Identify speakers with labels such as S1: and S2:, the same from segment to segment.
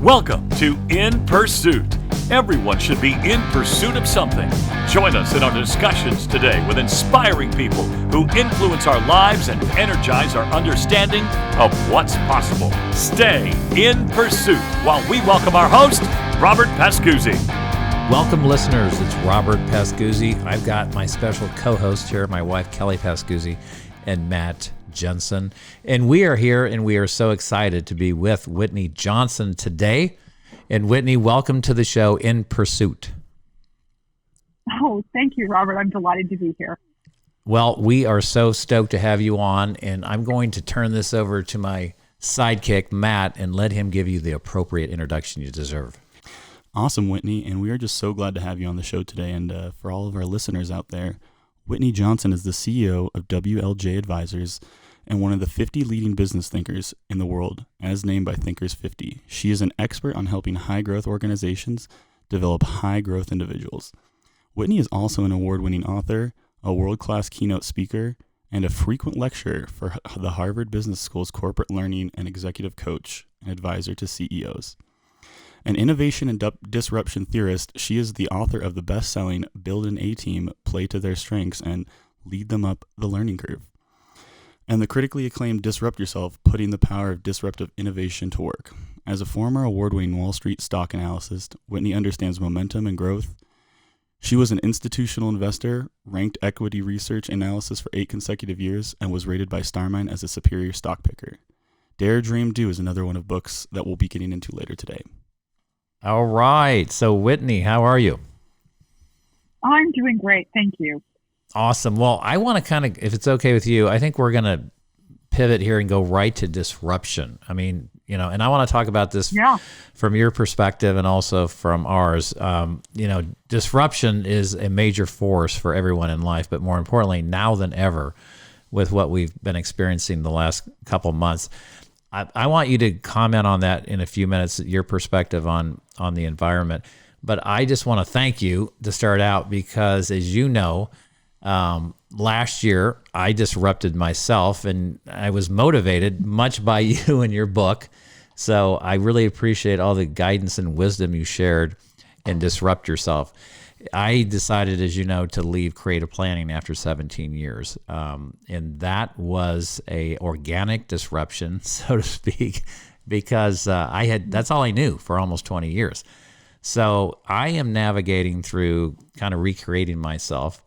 S1: Welcome to In Pursuit. Everyone should be in pursuit of something. Join us in our discussions today with inspiring people who influence our lives and energize our understanding of what's possible. Stay in pursuit while we welcome our host, Robert Pascuzzi.
S2: Welcome, listeners. It's Robert Pascuzzi. I've got my special co-host here, my wife, Kelly Pascuzzi, and Matt Johnson. And we are here, and we are so excited to be with Whitney Johnson today. And Whitney, welcome to the show, In Pursuit.
S3: Oh, thank you, Robert. I'm delighted to be here.
S2: Well, we are so stoked to have you on, and I'm going to turn this over to my sidekick, Matt, and let him give you the appropriate introduction you deserve.
S4: Awesome, Whitney, and we are just so glad to have you on the show today. And for all of our listeners out there, Whitney Johnson is the CEO of WLJ Advisors and one of the 50 leading business thinkers in the world, as named by Thinkers 50. She is an expert on helping high-growth organizations develop high-growth individuals. Whitney is also an award-winning author, a world-class keynote speaker, and a frequent lecturer for the Harvard Business School's corporate learning and executive coach and advisor to CEOs. An innovation and disruption theorist, she is the author of the best-selling Build an A-Team, Play to Their Strengths, and Lead Them Up the Learning Curve. And the critically-acclaimed Disrupt Yourself, Putting the Power of Disruptive Innovation to Work. As a former award-winning Wall Street stock analyst, Whitney understands momentum and growth. She was an institutional investor, ranked equity research analysis for 8 consecutive years, and was rated by StarMine as a superior stock picker. Dare, Dream, Do is another one of books that we'll be getting into later today.
S2: All right. So, Whitney, how are you?
S3: I'm doing great. Thank you.
S2: Awesome. Well, I want to kind of, if it's okay with you, I think we're going to pivot here and go right to disruption. I mean, and I want to talk about this from your perspective and also from ours. Disruption is a major force for everyone in life, but more importantly, now than ever, with what we've been experiencing the last couple months. I want you to comment on that in a few minutes, your perspective on the environment. But I just want to thank you to start out because, as you know, last year I disrupted myself, and I was motivated much by you and your book. So I really appreciate all the guidance and wisdom you shared in Disrupt Yourself. I decided, as you know, to leave creative planning after 17 years. And that was a organic disruption, so to speak, because that's all I knew for almost 20 years. So I am navigating through kind of recreating myself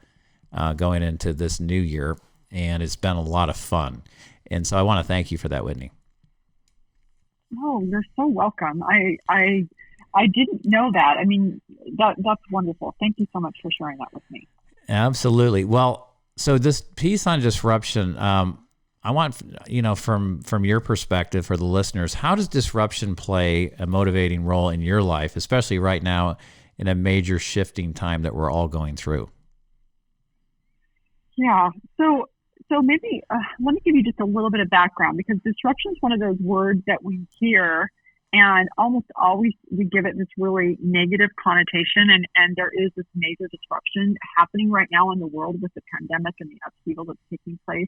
S2: going into this new year, and it's been a lot of fun. And so I want to thank you for that, Whitney.
S3: Oh, you're so welcome. I didn't know that. I mean, that's wonderful. Thank you so much for sharing that with me.
S2: Absolutely. Well, so this piece on disruption, I want, from your perspective for the listeners, how does disruption play a motivating role in your life, especially right now in a major shifting time that we're all going through?
S3: Yeah. So maybe let me give you just a little bit of background, because disruption is one of those words that we hear and almost always we give it this really negative connotation. And there is this major disruption happening right now in the world with the pandemic and the upheaval that's taking place.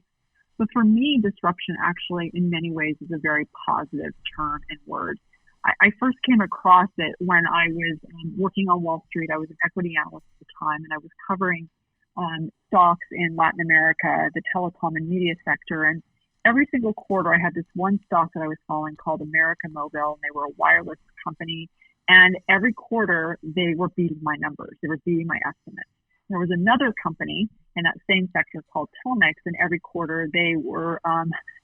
S3: But for me, disruption actually in many ways is a very positive term and word. I first came across it when I was working on Wall Street. I was an equity analyst at the time, and I was covering stocks in Latin America, the telecom and media sector. And every single quarter, I had this one stock that I was following called America Mobile, and they were a wireless company. And every quarter, they were beating my numbers. They were beating my estimates. There was another company in that same sector called Telmex, and every quarter they were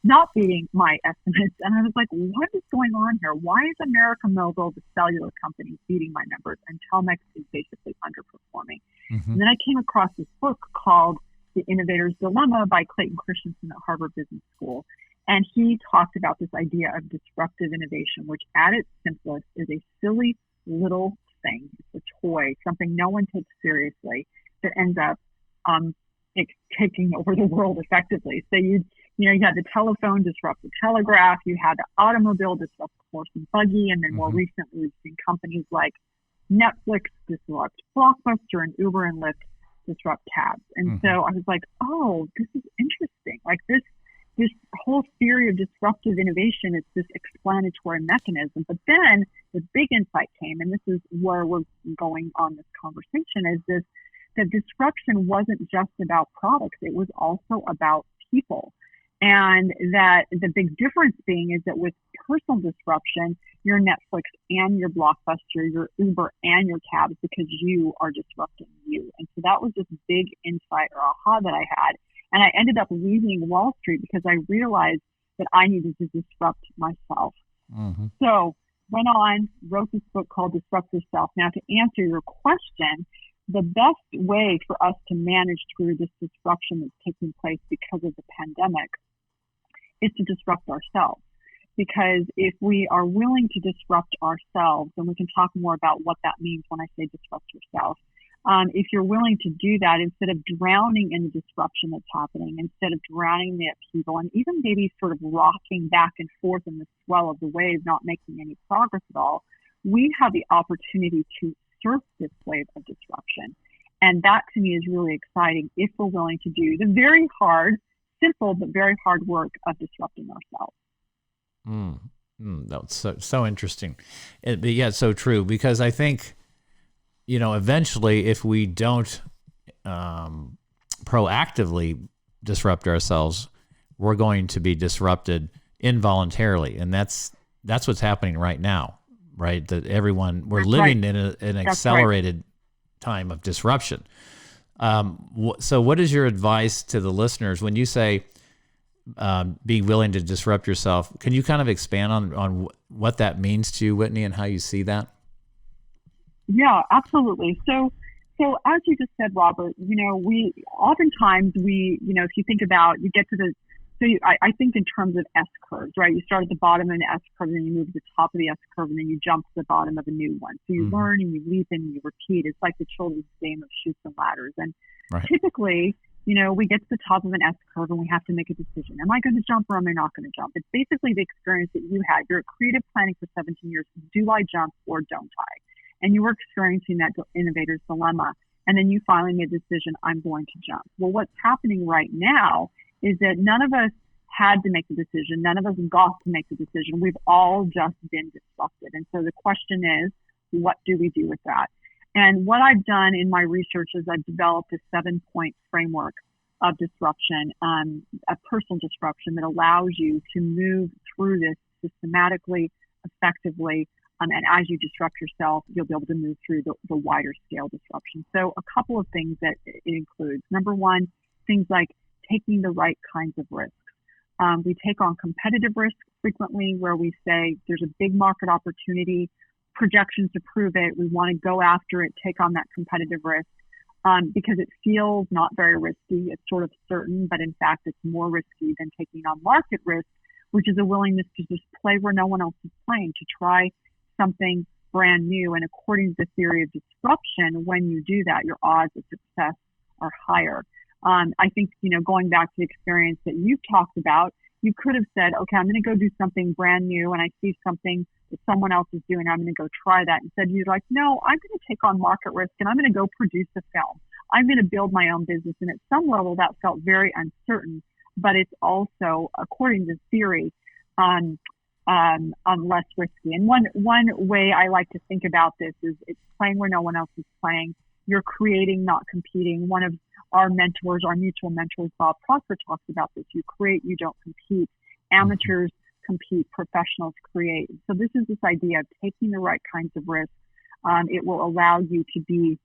S3: not beating my estimates. And I was like, what is going on here? Why is America Mobile, the cellular company, beating my numbers, and Telmex is basically underperforming? Mm-hmm. And then I came across this book called The Innovator's Dilemma by Clayton Christensen at Harvard Business School. And he talked about this idea of disruptive innovation, which at its simplest is a silly little thing. It's a toy, something no one takes seriously, that ends up taking over the world effectively. So you had the telephone disrupt the telegraph, you had the automobile disrupt the horse and buggy, and then more recently we've seen companies like Netflix disrupt Blockbuster, and Uber and Lyft disrupt cabs. And so I was like, oh, this is interesting. Like this this whole theory of disruptive innovation is this explanatory mechanism. But then the big insight came, and this is where we're going on this conversation, is this, that disruption wasn't just about products, it was also about people. And that the big difference being is that with personal disruption, your Netflix and your Blockbuster, your Uber and your cabs, because you are disrupting you. And so that was this big insight or aha that I had. And I ended up leaving Wall Street because I realized that I needed to disrupt myself. Mm-hmm. So went on, wrote this book called Disruptive Self. Now, to answer your question, the best way for us to manage through this disruption that's taking place because of the pandemic is to disrupt ourselves. Because if we are willing to disrupt ourselves, and we can talk more about what that means when I say disrupt yourself, if you're willing to do that, instead of drowning in the disruption that's happening, instead of drowning in the upheaval, and even maybe sort of rocking back and forth in the swell of the wave, not making any progress at all, we have the opportunity to surf this wave of disruption. And that to me is really exciting if we're willing to do the very hard, simple, but very hard work of disrupting ourselves.
S2: That's so interesting. But yeah, it's so true, because I think, eventually if we don't proactively disrupt ourselves, we're going to be disrupted involuntarily. And that's what's happening right now, right? That we're living in an accelerated time of disruption. So what is your advice to the listeners when you say be willing to disrupt yourself? Can you kind of expand on what that means to you, Whitney, and how you see that?
S3: Yeah, absolutely. So as you just said, Robert, we oftentimes if you think about, you get to the, I think in terms of S curves, right? You start at the bottom of an S curve, and then you move to the top of the S curve, and then you jump to the bottom of a new one. So you learn and you leap and you repeat. It's like the children's game of chutes and ladders. And typically, we get to the top of an S curve and we have to make a decision. Am I going to jump or am I not going to jump? It's basically the experience that you had. You're creative planning for 17 years. Do I jump or don't I? And you were experiencing that innovator's dilemma. And then you finally made the decision, I'm going to jump. Well, what's happening right now is that none of us had to make the decision. None of us got to make the decision. We've all just been disrupted. And so the question is, what do we do with that? And what I've done in my research is I've developed a 7-point framework of disruption, a personal disruption that allows you to move through this systematically, effectively, and as you disrupt yourself, you'll be able to move through the wider scale disruption. So a couple of things that it includes. Number one, things like taking the right kinds of risks. We take on competitive risks frequently where we say there's a big market opportunity, projections to prove it. We want to go after it, take on that competitive risk because it feels not very risky. It's sort of certain, but in fact, it's more risky than taking on market risk, which is a willingness to just play where no one else is playing, to try something brand new. And according to the theory of disruption, when you do that, your odds of success are higher. I think, going back to the experience that you've talked about, you could have said, okay, I'm going to go do something brand new and I see something that someone else is doing. I'm going to go try that. Instead, you're like, no, I'm going to take on market risk and I'm going to go produce a film. I'm going to build my own business. And at some level, that felt very uncertain, but it's also, according to theory, less risky. And one way I like to think about this is it's playing where no one else is playing. You're creating, not competing. One of our mentors, our mutual mentors, Bob Prosper, talks about this. You create, you don't compete. Amateurs compete, professionals create. So this is this idea of taking the right kinds of risks. It will allow you to be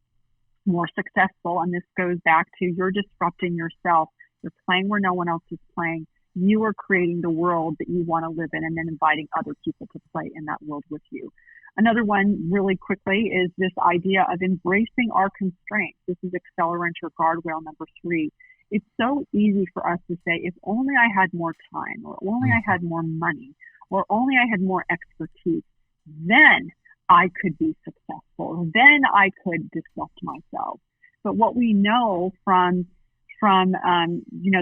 S3: more successful. And this goes back to you're disrupting yourself. You're playing where no one else is playing. You are creating the world that you want to live in and then inviting other people to play in that world with you. Another one really quickly is this idea of embracing our constraints. This is accelerant or guardrail number 3. It's so easy for us to say, if only I had more time, or only I had more money, or only I had more expertise, then I could be successful. Then I could disrupt myself. But what we know from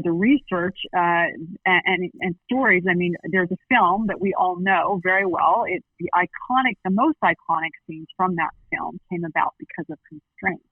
S3: the research and stories. I mean, there's a film that we all know very well. It's the most iconic scenes from that film came about because of constraints.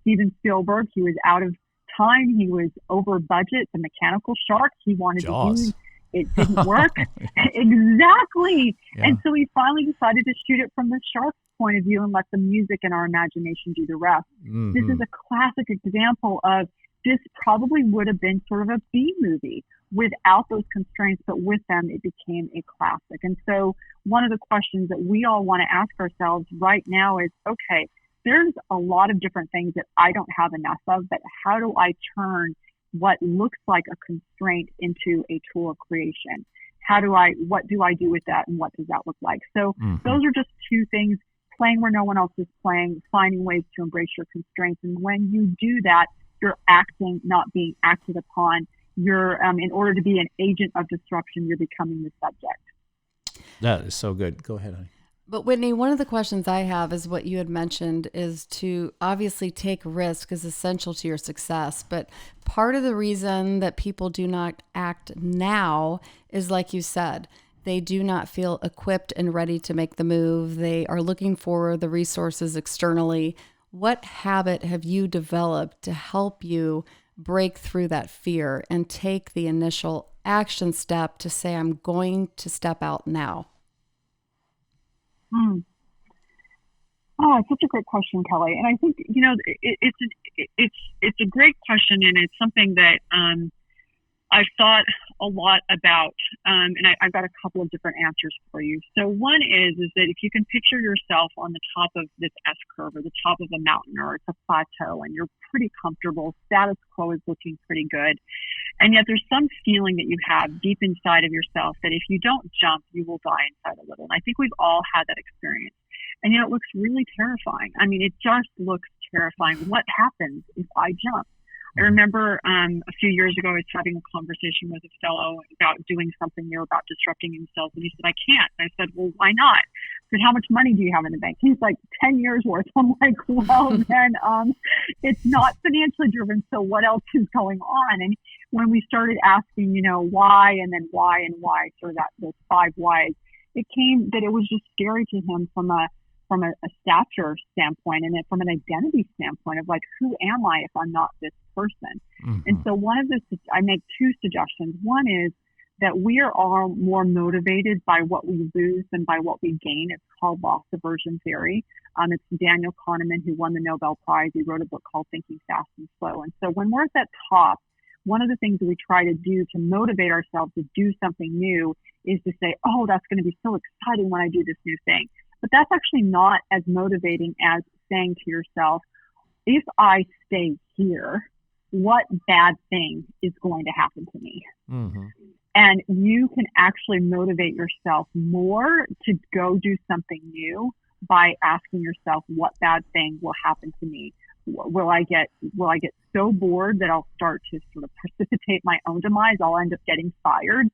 S3: Steven Spielberg, he was out of time, he was over budget. The mechanical shark he wanted
S2: Jaws.
S3: to use, it didn't work. Exactly.
S2: Yeah.
S3: And so we finally decided to shoot it from the shark's point of view and let the music and our imagination do the rest.
S2: Mm-hmm.
S3: This is a classic example of this probably would have been sort of a B movie without those constraints, but with them, it became a classic. And so one of the questions that we all want to ask ourselves right now is, okay, there's a lot of different things that I don't have enough of, but how do I turn what looks like a constraint into a tool of creation? What do I do with that, and what does that look like? So those are just two things: playing where no one else is playing, finding ways to embrace your constraints. And when you do that, you're acting, not being acted upon. You're, in order to be an agent of disruption, you're becoming the subject.
S2: That is so good. Go ahead, honey.
S5: But Whitney, one of the questions I have is what you had mentioned is to obviously take risk is essential to your success. But part of the reason that people do not act now is, like you said, they do not feel equipped and ready to make the move. They are looking for the resources externally. What habit have you developed to help you break through that fear and take the initial action step to say, I'm going to step out now?
S3: Oh, it's such a great question, Kelly. And I think, it's a great question, and it's something that I've thought a lot about, and I've got a couple of different answers for you. So one is that if you can picture yourself on the top of this S-curve or the top of a mountain, or it's a plateau, and you're pretty comfortable, status quo is looking pretty good, and yet there's some feeling that you have deep inside of yourself that if you don't jump, you will die inside a little. And I think we've all had that experience. And it looks really terrifying. I mean, it just looks terrifying. What happens if I jump? I remember a few years ago, I was having a conversation with a fellow about doing something new, about disrupting himself. And he said, I can't. And I said, well, why not? I said, how much money do you have in the bank? He's like, 10 years worth. I'm like, well, then it's not financially driven. So what else is going on? And when we started asking, why, and then why and why, sort of those 5 whys, it came that it was just scary to him from a stature standpoint, and then from an identity standpoint of like, who am I if I'm not this person? Mm-hmm. And so I make 2 suggestions. One is that we are all more motivated by what we lose than by what we gain. It's called loss aversion theory. It's Daniel Kahneman, who won the Nobel Prize. He wrote a book called Thinking Fast and Slow. And so when we're at that top, one of the things that we try to do to motivate ourselves to do something new is to say, oh, that's going to be so exciting when I do this new thing. But that's actually not as motivating as saying to yourself, if I stay here, what bad thing is going to happen to me? Mm-hmm. And you can actually motivate yourself more to go do something new by asking yourself, what bad thing will happen to me? Will I get so bored that I'll start to sort of precipitate my own demise? I'll end up getting fired.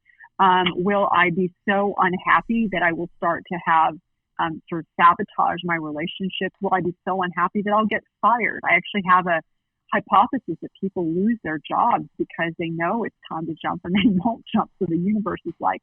S3: Will I be so unhappy that I will start to have sort of sabotage my relationships? Will I be so unhappy that I'll get fired? I actually have a hypothesis that people lose their jobs because they know it's time to jump and they won't jump. So the universe is like,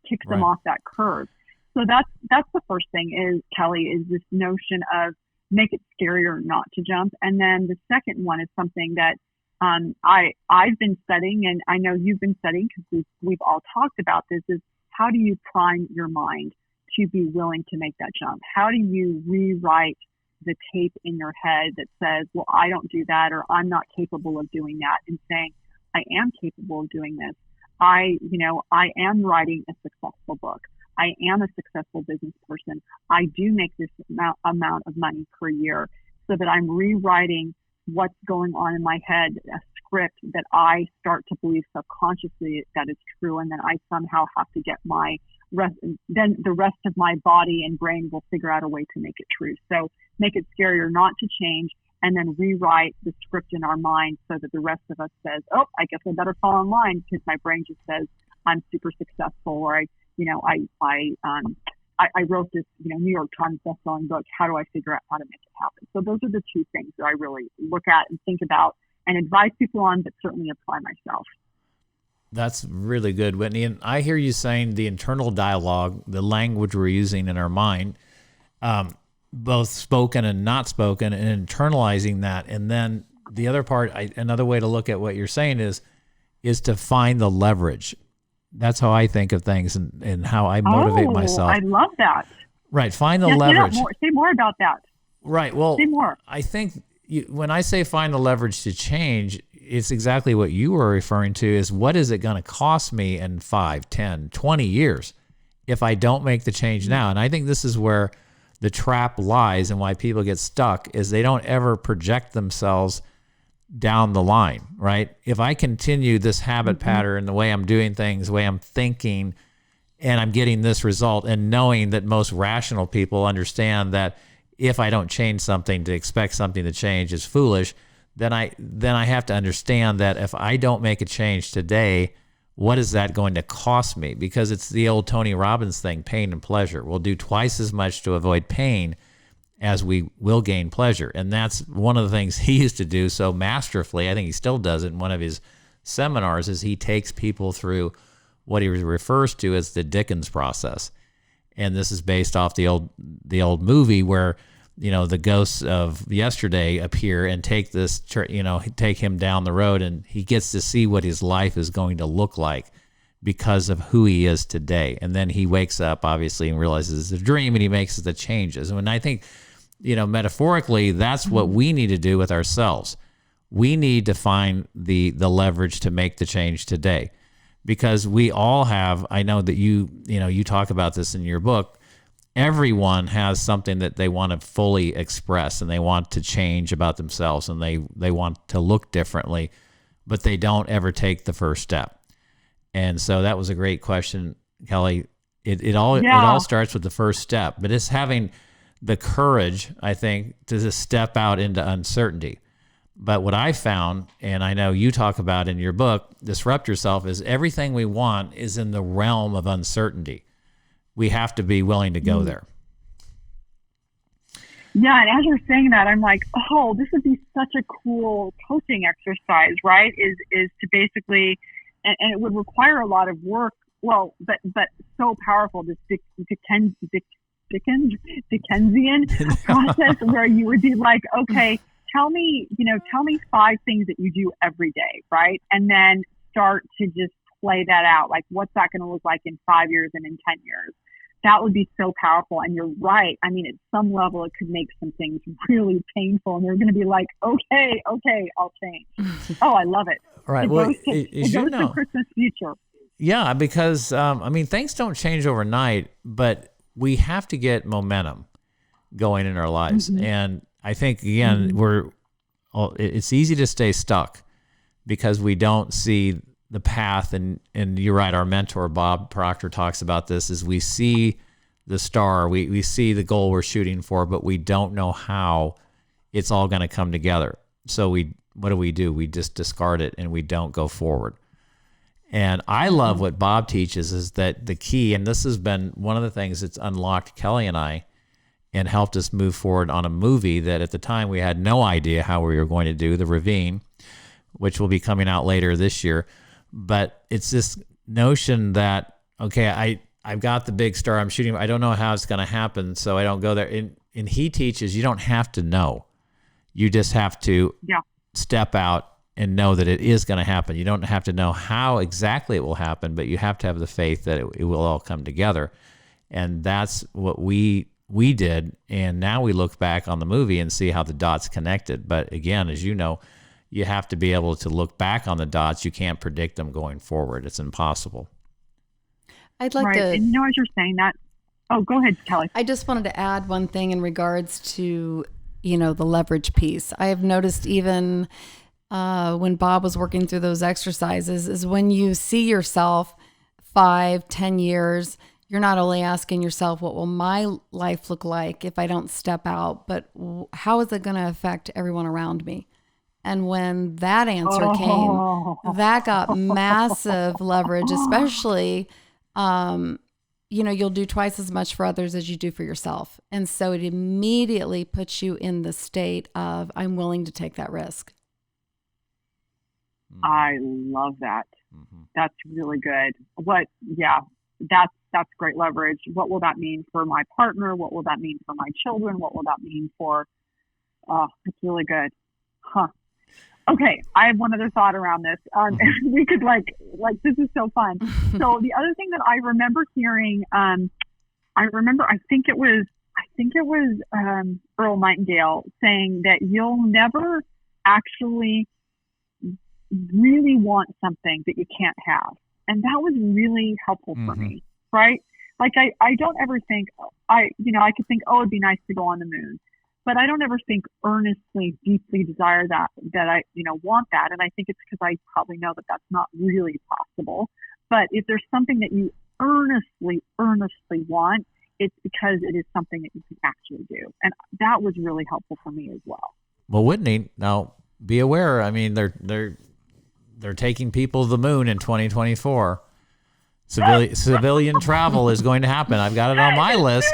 S3: kicks them off that curve. So that's the first thing is, Kelly, is this notion of make it scarier not to jump. And then the second one is something that I've been studying, and I know you've been studying because we've all talked about this, is how do you prime your mind to be willing to make that jump? How do you rewrite the tape in your head that says, well, I don't do that, or I'm not capable of doing that, and saying, I am capable of doing this. I am writing a successful book. I am a successful business person. I do make this amount of money per year, so that I'm rewriting what's going on in my head, a script that I start to believe subconsciously that is true, and then I somehow have to get then the rest of my body and brain will figure out a way to make it true. So make it scarier not to change, and then rewrite the script in our mind so that the rest of us says, oh, I guess I better fall in line, because my brain just says I'm super successful, or I wrote this, New York Times bestselling book. How do I figure out how to make it happen? So those are the 2 things that I really look at and think about and advise people on, but certainly apply myself.
S2: That's really good, Whitney. And I hear you saying the internal dialogue, the language we're using in our mind, both spoken and not spoken, and internalizing that, and then the other part, another way to look at what you're saying is to find the leverage. That's how I think of things and how I motivate myself.
S3: I love that.
S2: Right. Find the leverage.
S3: Say more about that.
S2: Right. Well,
S3: say more.
S2: I think when I say find the leverage to change, it's exactly what you were referring to is what is it going to cost me in 5, 10, 20 years if I don't make the change now? And I think this is where the trap lies and why people get stuck is they don't ever project themselves down the line, right? If I continue this habit pattern, the way I'm doing things, the way I'm thinking, and I'm getting this result, and knowing that most rational people understand that if I don't change something, to expect something to change is foolish, then I have to understand that if I don't make a change today, what is that going to cost me? Because it's the old Tony Robbins thing, pain and pleasure. We'll do twice as much to avoid pain as we will gain pleasure. And that's one of the things he used to do so masterfully. I think he still does it in one of his seminars is he takes people through what he refers to as the Dickens Process. And this is based off the old movie where, the ghosts of yesterday appear and take him down the road, and he gets to see what his life is going to look like because of who he is today. And then he wakes up, obviously, and realizes it's a dream, and he makes the changes. And I think, metaphorically, that's what we need to do with ourselves. We need to find the leverage to make the change today, because we all have. I know that you talk about this in your book. Everyone has something that they want to fully express and they want to change about themselves and they want to look differently, but they don't ever take the first step. And so that was a great question, Kelly. It all starts with the first step, but it's having the courage, I think, to just step out into uncertainty. But what I found, and I know you talk about in your book, Disrupt Yourself, is everything we want is in the realm of uncertainty. We have to be willing to go there.
S3: Yeah, and as you're saying that, I'm like, oh, this would be such a cool coaching exercise, right? Is to basically, and it would require a lot of work. Well, but so powerful. This Dickensian process where you would be like, okay, tell me 5 things that you do every day, right? And then start to just play that out. Like, what's that going to look like in 5 years and in 10 years? That would be so powerful. And you're right. I mean, at some level, it could make some things really painful. And they're going to be like, okay, I'll change. Oh, I love it.
S2: Right.
S3: It goes to Christmas future.
S2: Yeah, because, things don't change overnight, but we have to get momentum going in our lives. Mm-hmm. And I think, again, it's easy to stay stuck because we don't see the path, and you're right, our mentor Bob Proctor talks about this, is we see the star, we see the goal we're shooting for, but we don't know how it's all going to come together. So what do? We just discard it and we don't go forward. And I love what Bob teaches is that the key, and this has been one of the things that's unlocked Kelly and I and helped us move forward on a movie that at the time we had no idea how we were going to do, The Ravine, which will be coming out later this year. But it's this notion that, okay, I've got the big star I'm shooting. I don't know how it's going to happen, so I don't go there. And he teaches you don't have to know. You just have to step out and know that it is going to happen. You don't have to know how exactly it will happen, but you have to have the faith that it will all come together. And that's what we did. And now we look back on the movie and see how the dots connected. But again, as you know, you have to be able to look back on the dots. You can't predict them going forward. It's impossible.
S5: I'd like to...
S3: And as you're saying that... Oh, go ahead, Kelly.
S5: I just wanted to add one thing in regards to, the leverage piece. I have noticed even when Bob was working through those exercises is when you see yourself 5, 10 years, you're not only asking yourself, what will my life look like if I don't step out, but how is it going to affect everyone around me? And when that answer came, that got massive leverage, especially, you'll do twice as much for others as you do for yourself. And so it immediately puts you in the state of, I'm willing to take that risk.
S3: I love that. Mm-hmm. That's really good. That's great leverage. What will that mean for my partner? What will that mean for my children? What will that mean for, it's really good. Huh. Okay, I have one other thought around this. We could this is so fun. So the other thing that I remember hearing, I think it was Earl Nightingale saying that you'll never actually really want something that you can't have. And that was really helpful for me, right? Like I don't ever think, I could think, oh, it'd be nice to go on the moon. But I don't ever think earnestly, deeply desire that I, want that. And I think it's because I probably know that that's not really possible. But if there's something that you earnestly want, it's because it is something that you can actually do. And that was really helpful for me as well.
S2: Well, Whitney, now be aware. I mean, they're taking people to the moon in 2024. Civilian travel is going to happen. I've got it on my list.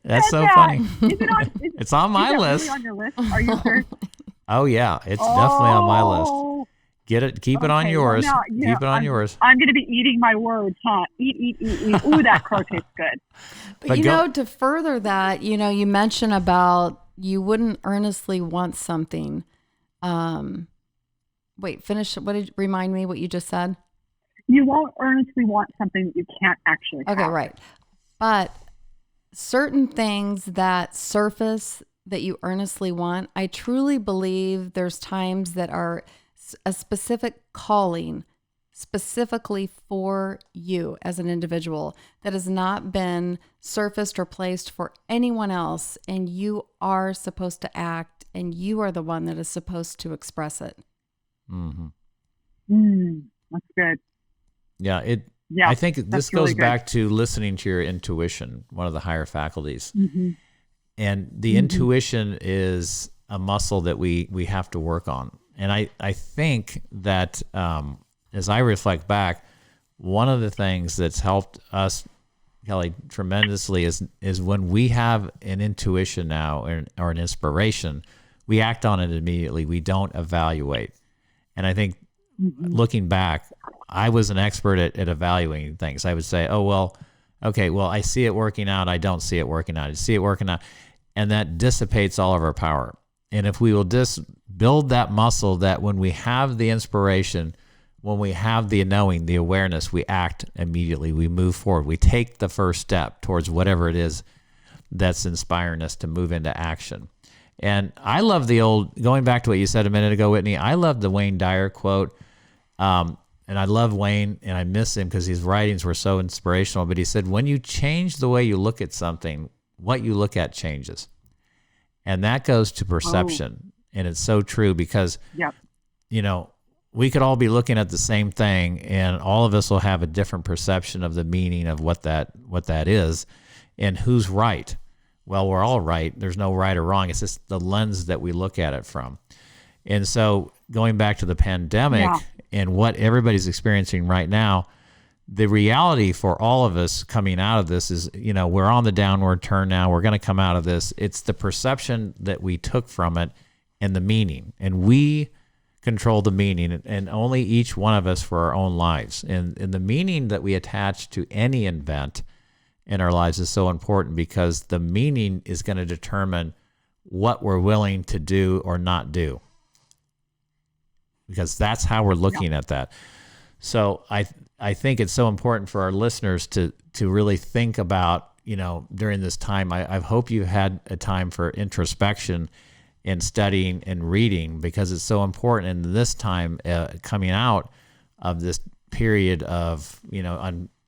S2: That's so funny. It's on my list.
S3: Really on your list? Are you sure?
S2: Oh yeah, it's definitely on my list. Get it. Keep it on yours.
S3: Well,
S2: keep it on yours.
S3: I'm going to be eating my words, huh? Eat. Ooh, that crow tastes good.
S5: But to further that, you mentioned about you wouldn't earnestly want something. Wait, finish. Remind me what you just said?
S3: You won't earnestly want something that you can't actually have.
S5: Okay, right. But certain things that surface that you earnestly want, I truly believe there's times that are a specific calling specifically for you as an individual that has not been surfaced or placed for anyone else, and you are supposed to act, and you are the one that is supposed to express it.
S3: That's good.
S2: Yeah, I think this goes back to listening to your intuition, one of the higher faculties. And the intuition is a muscle that we have to work on. And I think that as I reflect back, one of the things that's helped us, Kelly, tremendously is when we have an intuition now or an inspiration, we act on it immediately. We don't evaluate. And I think looking back, I was an expert at evaluating things. I would say, I see it working out. I don't see it working out. I see it working out. And that dissipates all of our power. And if we will just build that muscle that when we have the inspiration, when we have the knowing, the awareness, we act immediately. We move forward. We take the first step towards whatever it is that's inspiring us to move into action. And I love going back to what you said a minute ago, Whitney, I love the Wayne Dyer quote. And I love Wayne, and I miss him because his writings were so inspirational. But he said, when you change the way you look at something, what you look at changes. And that goes to perception. And it's so true because, we could all be looking at the same thing, and all of us will have a different perception of the meaning of what that is and who's right. Well, we're all right. There's no right or wrong. It's just the lens that we look at it from. And so going back to the pandemic and what everybody's experiencing right now, the reality for all of us coming out of this is, we're on the downward turn now. We're going to come out of this. It's the perception that we took from it and the meaning. And we control the meaning, and only each one of us for our own lives. And the meaning that we attach to any event in our lives is so important because the meaning is going to determine what we're willing to do or not do. Because that's how we're looking at that. So I think it's so important for our listeners to really think about, during this time. I hope you had a time for introspection and studying and reading, because it's so important in this time coming out of this period of,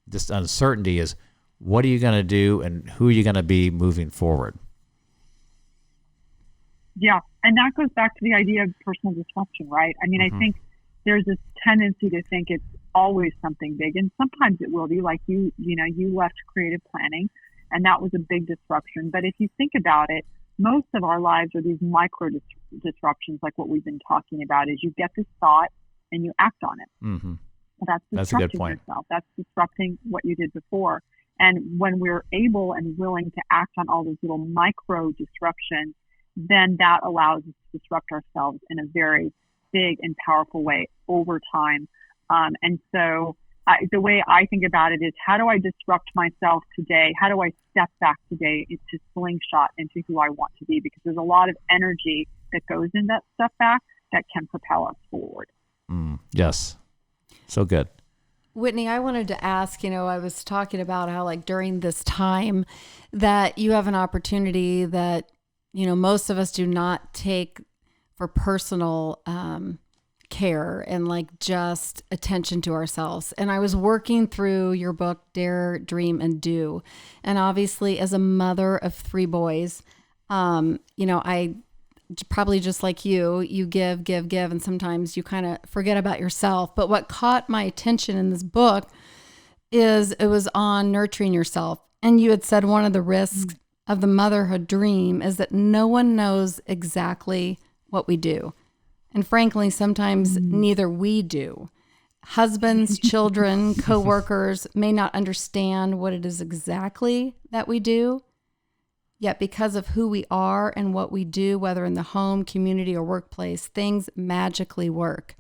S2: this uncertainty is what are you going to do and who are you going to be moving forward?
S3: Yeah. And that goes back to the idea of personal disruption, right? I mean, I think there's this tendency to think it's always something big, and sometimes it will be. Like you left creative planning, and that was a big disruption. But if you think about it, most of our lives are these micro disruptions, like what we've been talking about, is you get this thought and you act on it. Well, that's disrupting yourself. That's disrupting what you did before. And when we're able and willing to act on all those little micro disruptions, then that allows us to disrupt ourselves in a very big and powerful way over time. And so the way I think about it is, how do I disrupt myself today? How do I step back today to slingshot into who I want to be? Because there's a lot of energy that goes in that step back that can propel us forward.
S2: Yes. So good.
S5: Whitney, I wanted to ask, I was talking about how like during this time that you have an opportunity that, most of us do not take for personal care and like just attention to ourselves. And I was working through your book, Dare, Dream, and Do. And obviously as a mother of 3 boys, I probably just like you give, and sometimes you kind of forget about yourself. But what caught my attention in this book is it was on nurturing yourself. And you had said one of the risks of the motherhood dream is that no one knows exactly what we do. And frankly, sometimes neither we do. Husbands, children, coworkers may not understand what it is exactly that we do. Yet because of who we are and what we do, whether in the home, community, or workplace, things magically work.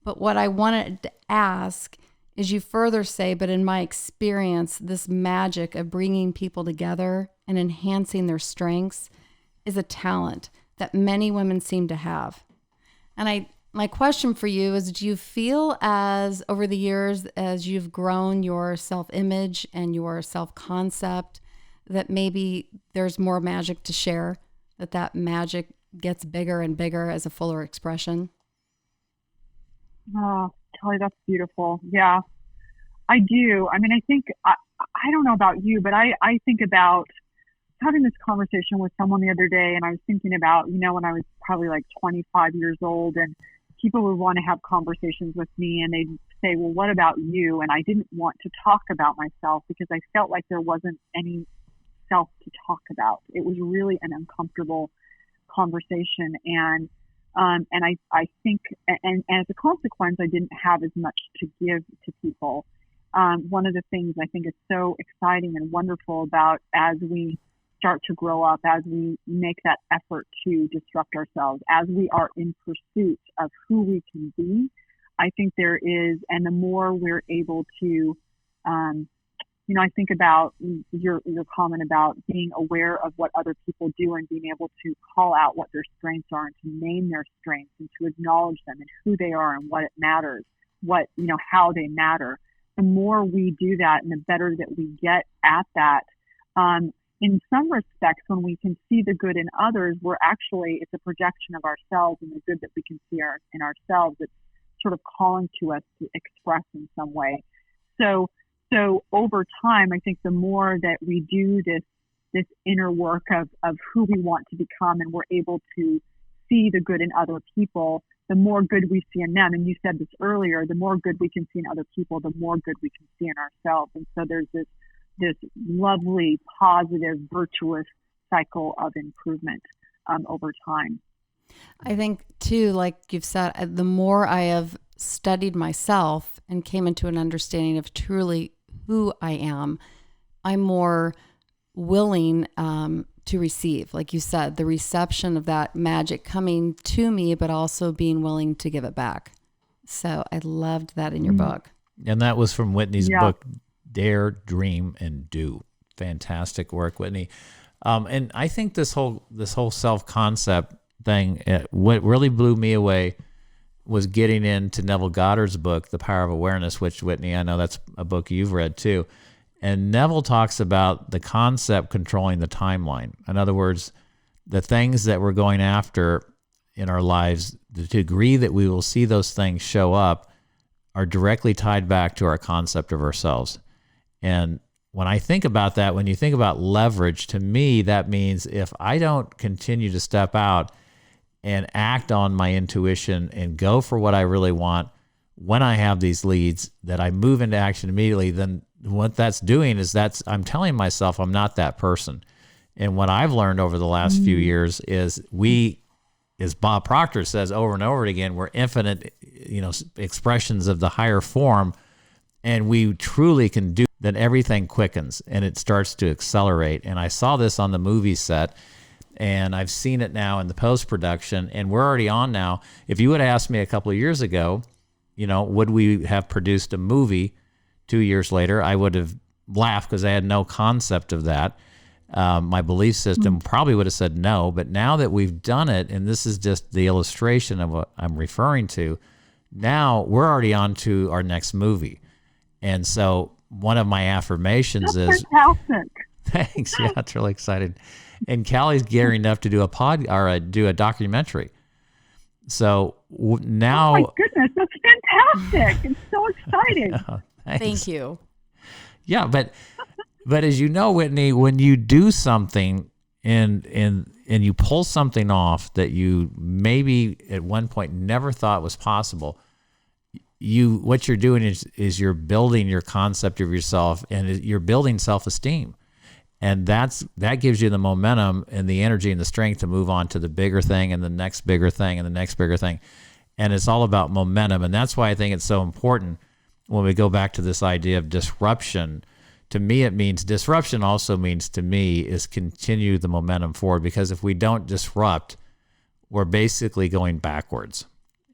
S5: But what I wanted to ask is you further say, but in my experience, this magic of bringing people together and enhancing their strengths is a talent that many women seem to have. And my question for you is, do you feel as over the years, as you've grown your self-image and your self-concept, that maybe there's more magic to share, that magic gets bigger and bigger as a fuller expression?
S3: Oh, Kelly, that's beautiful. Yeah, I do. I mean, I think, I don't know about you, but I think about having this conversation with someone the other day, and I was thinking about, when I was probably like 25 years old, and people would want to have conversations with me, and they'd say, well, what about you? And I didn't want to talk about myself because I felt like there wasn't any self to talk about. It was really an uncomfortable conversation, and I think, and as a consequence, I didn't have as much to give to people. One of the things I think is so exciting and wonderful about as we start to grow up, as we make that effort to disrupt ourselves, as we are in pursuit of who we can be, I think there is, and the more we're able to, I think about your comment about being aware of what other people do and being able to call out what their strengths are and to name their strengths and to acknowledge them and who they are and what it matters, how they matter. The more we do that and the better that we get at that, in some respects, when we can see the good in others, it's a projection of ourselves and the good that we can see in ourselves. It's sort of calling to us to express in some way. So over time, I think the more that we do this inner work of who we want to become, and we're able to see the good in other people, the more good we see in them. And you said this earlier, the more good we can see in other people, the more good we can see in ourselves. And so there's this lovely, positive, virtuous cycle of improvement over time.
S5: I think too, like you've said, the more I have studied myself and came into an understanding of truly who I am, I'm more willing to receive, like you said, the reception of that magic coming to me, but also being willing to give it back. So I loved that in your book.
S2: And that was from Whitney's book, Dare, Dream, and Do. Fantastic work, Whitney. And I think this whole self-concept thing, what really blew me away was getting into Neville Goddard's book, The Power of Awareness, which, Whitney, I know that's a book you've read too. And Neville talks about the concept controlling the timeline. In other words, the things that we're going after in our lives, the degree that we will see those things show up are directly tied back to our concept of ourselves. And when I think about that, when you think about leverage, to me, that means if I don't continue to step out and act on my intuition and go for what I really want, when I have these leads, that I move into action immediately, then what that's doing is I'm telling myself I'm not that person. And what I've learned over the last few years is as Bob Proctor says over and over again, we're infinite, expressions of the higher form, and we truly can do that. Everything quickens and it starts to accelerate. And I saw this on the movie set, and I've seen it now in the post-production, and we're already on now. If you would have asked me a couple of years ago, would we have produced a movie 2 years later, I would have laughed because I had no concept of that. my belief system probably would have said no. But now that we've done it, and this is just the illustration of what I'm referring to, now we're already on to our next movie. And so one of my affirmations is
S3: fantastic.
S2: Thanks. Yeah, it's really exciting. And Callie's gearing up to do do a documentary. So now,
S3: oh my goodness, that's fantastic! It's so exciting.
S5: Thank you.
S2: Yeah, but as you know, Whitney, when you do something and you pull something off that you maybe at one point never thought was possible, what you're doing is you're building your concept of yourself, and you're building self-esteem. And that gives you the momentum and the energy and the strength to move on to the bigger thing and the next bigger thing and the next bigger thing. And it's all about momentum. And that's why I think it's so important when we go back to this idea of disruption. To me, it means disruption also means to me is continue the momentum forward, because if we don't disrupt, we're basically going backwards.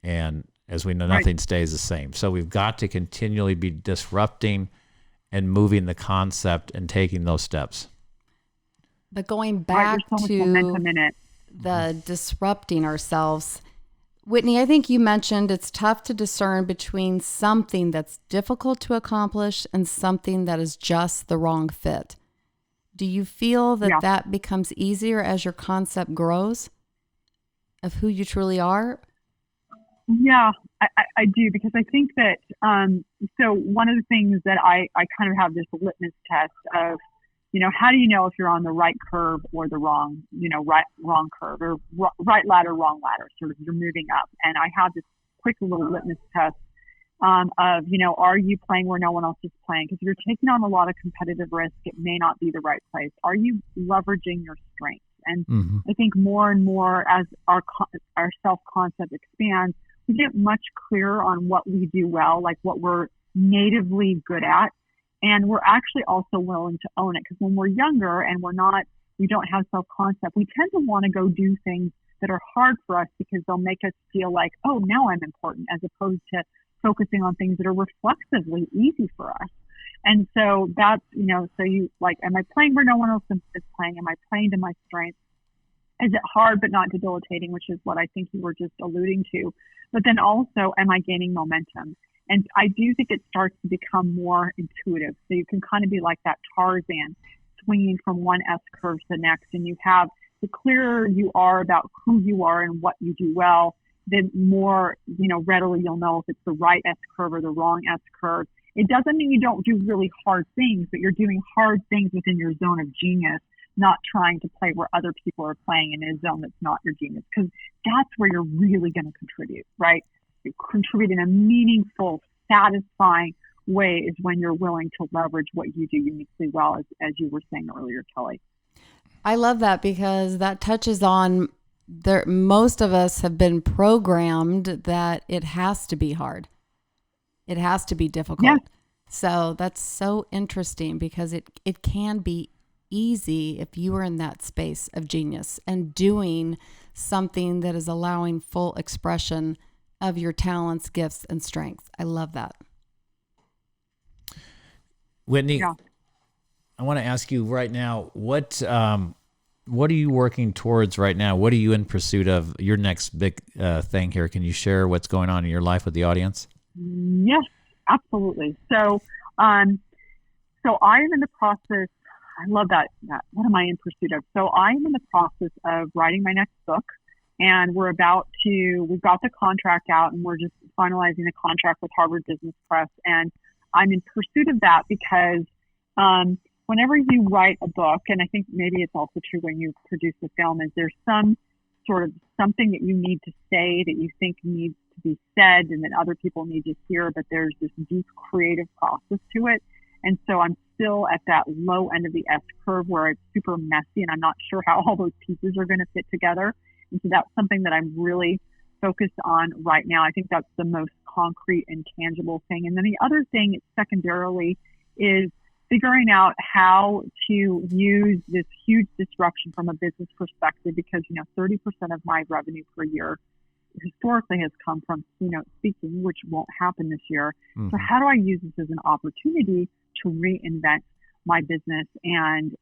S2: And as we know, nothing stays the same. So we've got to continually be disrupting and moving the concept and taking those steps.
S5: But going back to the disrupting ourselves, Whitney, I think you mentioned it's tough to discern between something that's difficult to accomplish and something that is just the wrong fit. Do you feel that that becomes easier as your concept grows of who you truly are?
S3: Yeah, I do, because I think that, so one of the things that I kind of have this litmus test of, how do you know if you're on the right curve or the wrong curve, or right ladder, wrong ladder, sort of you're moving up. And I have this quick little litmus test of, are you playing where no one else is playing? Because if you're taking on a lot of competitive risk, it may not be the right place. Are you leveraging your strengths? And I think more and more as our self-concept expands, we get much clearer on what we do well, like what we're natively good at. And we're actually also willing to own it, because when we're younger and we don't have self-concept, we tend to want to go do things that are hard for us because they'll make us feel like, oh, now I'm important, as opposed to focusing on things that are reflexively easy for us. And so that's, so you like, am I playing where no one else is playing? Am I playing to my strengths? Is it hard but not debilitating, which is what I think you were just alluding to? But then also, am I gaining momentum? And I do think it starts to become more intuitive. So you can kind of be like that Tarzan, swinging from one S curve to the next. And you have, the clearer you are about who you are and what you do well, the more, readily you'll know if it's the right S curve or the wrong S curve. It doesn't mean you don't do really hard things, but you're doing hard things within your zone of genius, not trying to play where other people are playing in a zone that's not your genius, because that's where you're really going to contribute, right? You contribute in a meaningful, satisfying way is when you're willing to leverage what you do uniquely well, as you were saying earlier, Kelly.
S5: I love that, because that touches on most of us have been programmed that it has to be hard. It has to be difficult. Yeah. So that's so interesting, because it can be easy if you are in that space of genius and doing something that is allowing full expression of your talents, gifts, and strengths. I love that.
S2: Whitney, I want to ask you right now, what are you working towards right now? What are you in pursuit of? Your next big thing here. Can you share what's going on in your life with the audience?
S3: Yes, absolutely. So I am in the process. I love that. What am I in pursuit of? So I am in the process of writing my next book, and we've got the contract out, and we're just finalizing the contract with Harvard Business Press. And I'm in pursuit of that because whenever you write a book, and I think maybe it's also true when you produce a film, is there's some sort of something that you need to say that you think needs to be said and that other people need to hear, but there's this deep creative process to it. And so I'm still at that low end of the S curve where it's super messy and I'm not sure how all those pieces are going to fit together. And so that's something that I'm really focused on right now. I think that's the most concrete and tangible thing. And then the other thing secondarily is figuring out how to use this huge disruption from a business perspective, because, 30% of my revenue per year historically has come from keynote speaking, which won't happen this year. Mm-hmm. So how do I use this as an opportunity to reinvent my business and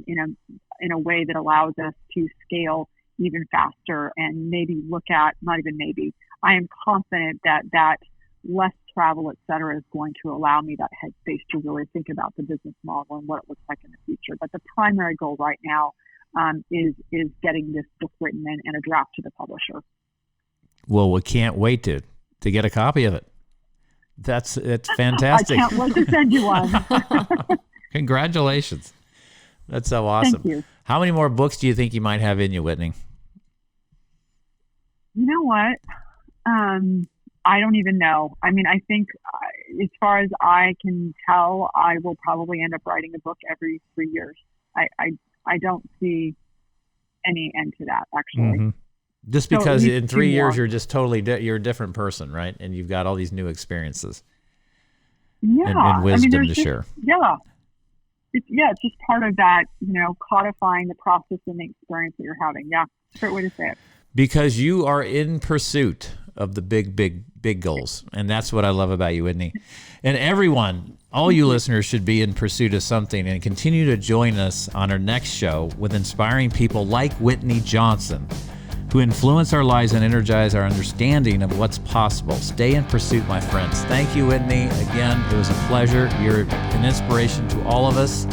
S3: in a way that allows us to scale even faster and maybe look at, not even maybe, I am confident that less travel, et cetera, is going to allow me that headspace to really think about the business model and what it looks like in the future. But the primary goal right now is getting this book written and a draft to the publisher.
S2: Well, we can't wait to get a copy of it. It's fantastic.
S3: I can't wait to send you one.
S2: Congratulations. That's so awesome.
S3: Thank you.
S2: How many more books do you think you might have in you, Whitney?
S3: You know what? I don't even know. I mean, I think as far as I can tell, I will probably end up writing a book every 3 years. I don't see any end to that, actually.
S2: Mm-hmm. Just because in 3 years you're just you're a different person, right? And you've got all these new experiences.
S3: Yeah.
S2: And wisdom to share.
S3: Yeah. It's just part of that, codifying the process and the experience that you're having. Yeah. Great way to say it.
S2: Because you are in pursuit of the big goals. And that's what I love about you, Whitney. And everyone, all you listeners should be in pursuit of something and continue to join us on our next show with inspiring people like Whitney Johnson, who influence our lives and energize our understanding of what's possible. Stay in pursuit, my friends. Thank you, Whitney. Again, it was a pleasure. You're an inspiration to all of us.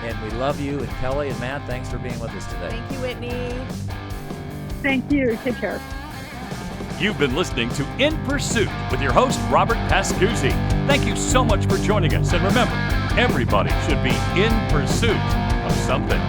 S2: And we love you. And Kelly and Matt, thanks for being with us today.
S5: Thank you, Whitney.
S3: Thank you. Take care.
S1: You've been listening to In Pursuit with your host, Robert Pascuzzi. Thank you so much for joining us. And remember, everybody should be in pursuit of something.